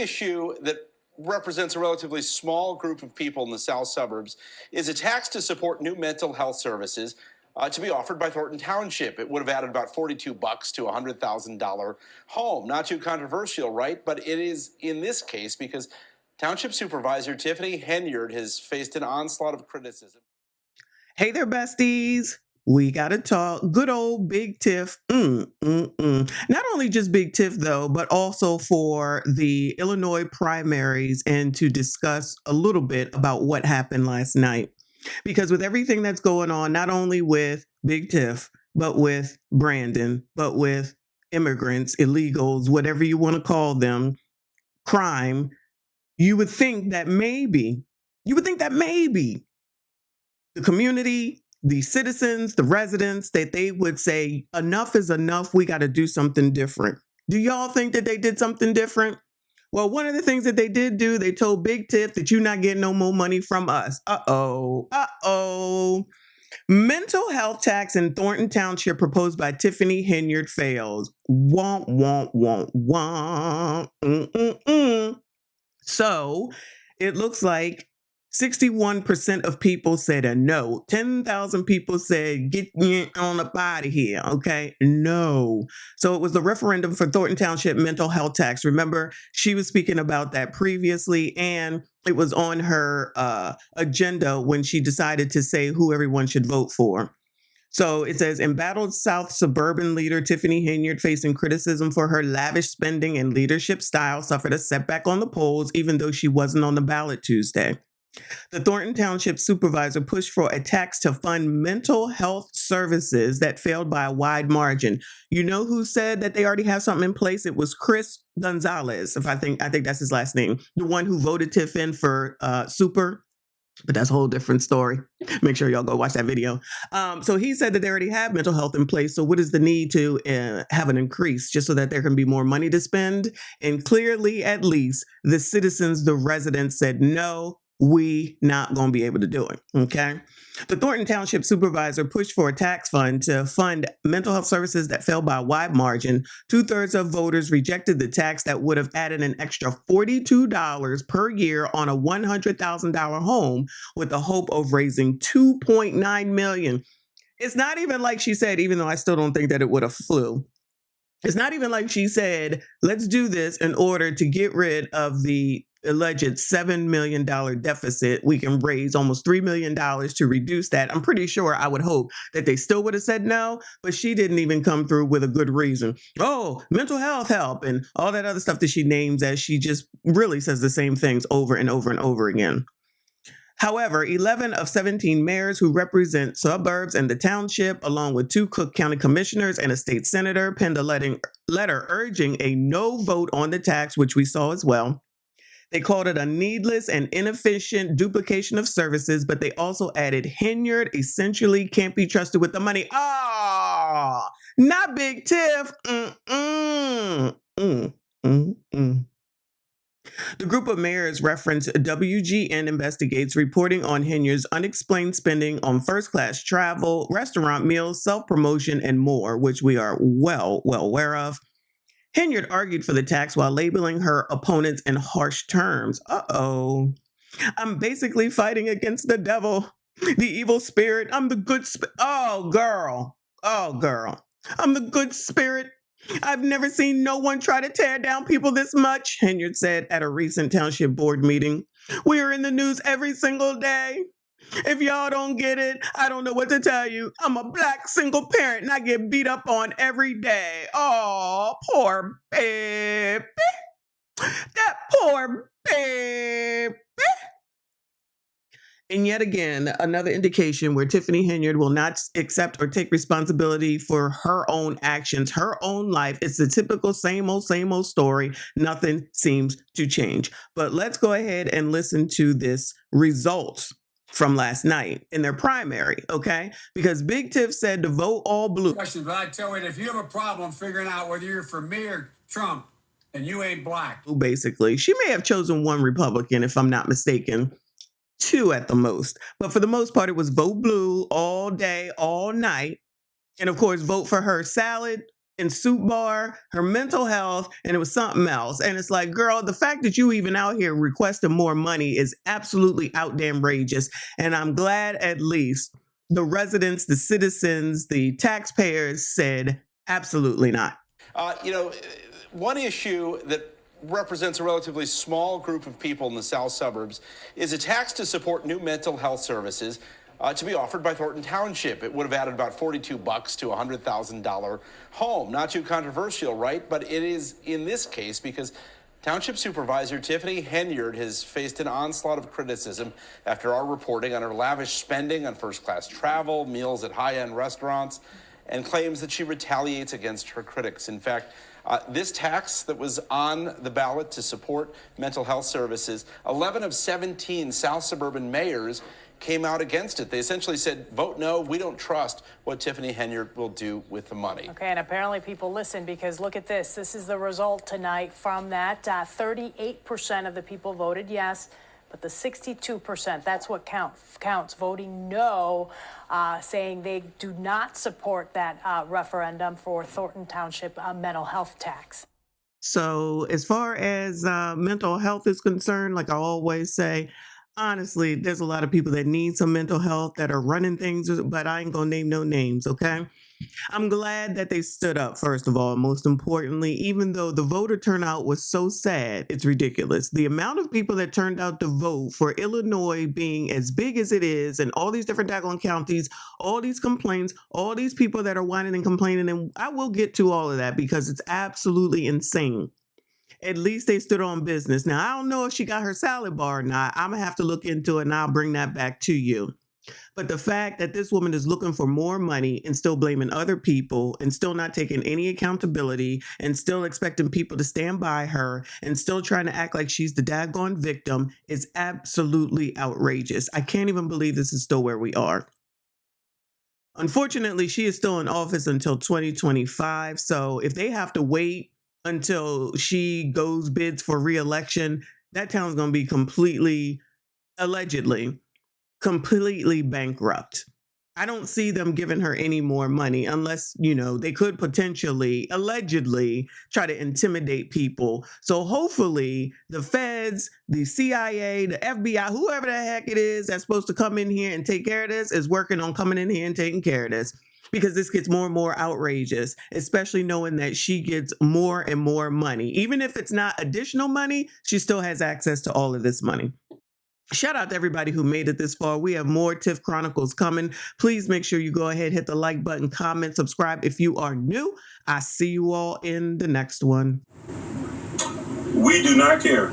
issue that represents a relatively small group of people in the South suburbs is a tax to support new mental health services to be offered by Thornton Township. It would have added about $42 to a $100,000 home. Not too controversial, right? But it is in this case because Township Supervisor Tiffany Henyard has faced an onslaught of criticism. Hey there, besties. We got to talk. Good old Big Tiff. Not only just Big Tiff, though, but also for the Illinois primaries and to discuss a little bit about what happened last night. Because with everything that's going on, not only with Big Tiff, but with Brandon, but with immigrants, illegals, whatever you want to call them, crime, you would think that maybe the community, the citizens, the residents, that they would say, enough is enough. We got to do something different. Do y'all think that they did something different? Well, one of the things that they did do, they told Big Tiff that you're not getting no more money from us. Mental health tax in Thornton Township proposed by Tiffany Henyard fails. Womp, womp, womp, womp. So it looks like 61% of people said a no. 10,000 people said, get on up out of here, okay? No. So it was the referendum for Thornton Township mental health tax. Remember, she was speaking about that previously, and it was on her agenda when she decided to say who everyone should vote for. So it says, embattled South suburban leader Tiffany Henyard, facing criticism for her lavish spending and leadership style, suffered a setback on the polls, even though she wasn't on the ballot Tuesday. The Thornton Township supervisor pushed for a tax to fund mental health services that failed by a wide margin. You know who said that they already have something in place? It was Chris Gonzalez, I think that's his last name, the one who voted Tiff in for super. But that's a whole different story. Make sure y'all go watch that video. So he said that they already have mental health in place. So what is the need to have an increase just so that there can be more money to spend? And clearly, at least, the citizens, the residents said, no, we not going to be able to do it. Okay. The Thornton Township supervisor pushed for a tax fund to fund mental health services that fell by a wide margin. 2/3 of voters rejected the tax that would have added an extra $42 per year on a $100,000 home, with the hope of raising $2.9 million. It's not even like she said, even though I still don't think that it would have flew. It's not even like she said, let's do this in order to get rid of the alleged $7 million deficit. We can raise almost $3 million to reduce that. I'm pretty sure, I would hope, that they still would have said no, but she didn't even come through with a good reason. Oh, mental health help and all that other stuff that she names, as she just really says the same things over and over and over again. However, 11 of 17 mayors who represent suburbs and the township, along with 2 Cook County commissioners and a state senator, penned a letter urging a no vote on the tax, which we saw as well. They called it a needless and inefficient duplication of services, but they also added Henyard essentially can't be trusted with the money. Not Big Tiff. The group of mayors referenced WGN Investigates reporting on Henyard's unexplained spending on first-class travel, restaurant meals, self-promotion, and more, which we are well aware of. Henyard argued for the tax while labeling her opponents in harsh terms. I'm basically fighting against the devil, the evil spirit. I'm the good spirit. Oh, girl. I'm the good spirit. I've never seen no one try to tear down people this much, Henyard said at a recent township board meeting. We are in the news every single day. If y'all don't get it, I don't know what to tell you. I'm a Black single parent and I get beat up on every day. Oh, poor baby. That poor baby. And yet again, another indication where Tiffany Henyard will not accept or take responsibility for her own actions, her own life. It's the typical same old story. Nothing seems to change. But let's go ahead and listen to this result from last night in their primary, okay? Because Big Tiff said to vote all blue. Question, but I tell you, if you have a problem figuring out whether you're for me or Trump, and you ain't black. Basically, she may have chosen one Republican, if I'm not mistaken. 2 at the most. But for the most part, it was vote blue all day, all night. And of course, vote for her salad and soup bar, her mental health, and it was something else. And it's like, girl, the fact that you even out here requesting more money is absolutely outrageous. And I'm glad at least the residents, the citizens, the taxpayers said absolutely not. One issue that represents a relatively small group of people in the south suburbs is a tax to support new mental health services to be offered by Thornton Township. It would have added about $42 to a $100,000 home. Not too controversial, right? But it is in this case because Township Supervisor Tiffany Henyard has faced an onslaught of criticism after our reporting on her lavish spending on first-class travel, meals at high-end restaurants, and claims that she retaliates against her critics. In fact, this tax that was on the ballot to support mental health services, 11 of 17 South suburban mayors came out against it. They essentially said, vote no, we don't trust what Tiffany Henyard will do with the money. Okay, and apparently people listen because look at this. This is the result tonight from that. 38% of the people voted yes, but the 62%, that's what counts, voting no, saying they do not support that referendum for Thornton Township mental health tax. So as far as mental health is concerned, like I always say, honestly, there's a lot of people that need some mental health that are running things, but I ain't gonna name no names, okay? I'm glad that they stood up, first of all. Most importantly, even though the voter turnout was so sad, it's ridiculous. The amount of people that turned out to vote for Illinois being as big as it is, and all these different daggone counties, all these complaints, all these people that are whining and complaining, and I will get to all of that because it's absolutely insane. At least they stood on business. Now, I don't know if she got her salad bar or not. I'm going to have to look into it, and I'll bring that back to you. But the fact that this woman is looking for more money and still blaming other people and still not taking any accountability and still expecting people to stand by her and still trying to act like she's the daggone victim is absolutely outrageous. I can't even believe this is still where we are. Unfortunately, she is still in office until 2025. So if they have to wait until she goes bids for re-election, that town's going to be allegedly completely bankrupt. I don't see them giving her any more money unless, they could potentially, allegedly, try to intimidate people. So hopefully the feds, the CIA, the FBI, whoever the heck it is that's supposed to come in here and take care of this is working on coming in here and taking care of this. Because this gets more and more outrageous, especially knowing that she gets more and more money. Even if it's not additional money, she still has access to all of this money. Shout out to everybody who made it this far. We have more Tiff Chronicles coming. Please make sure you go ahead, hit the like button, comment, subscribe if you are new. I see you all in the next one. We do not care.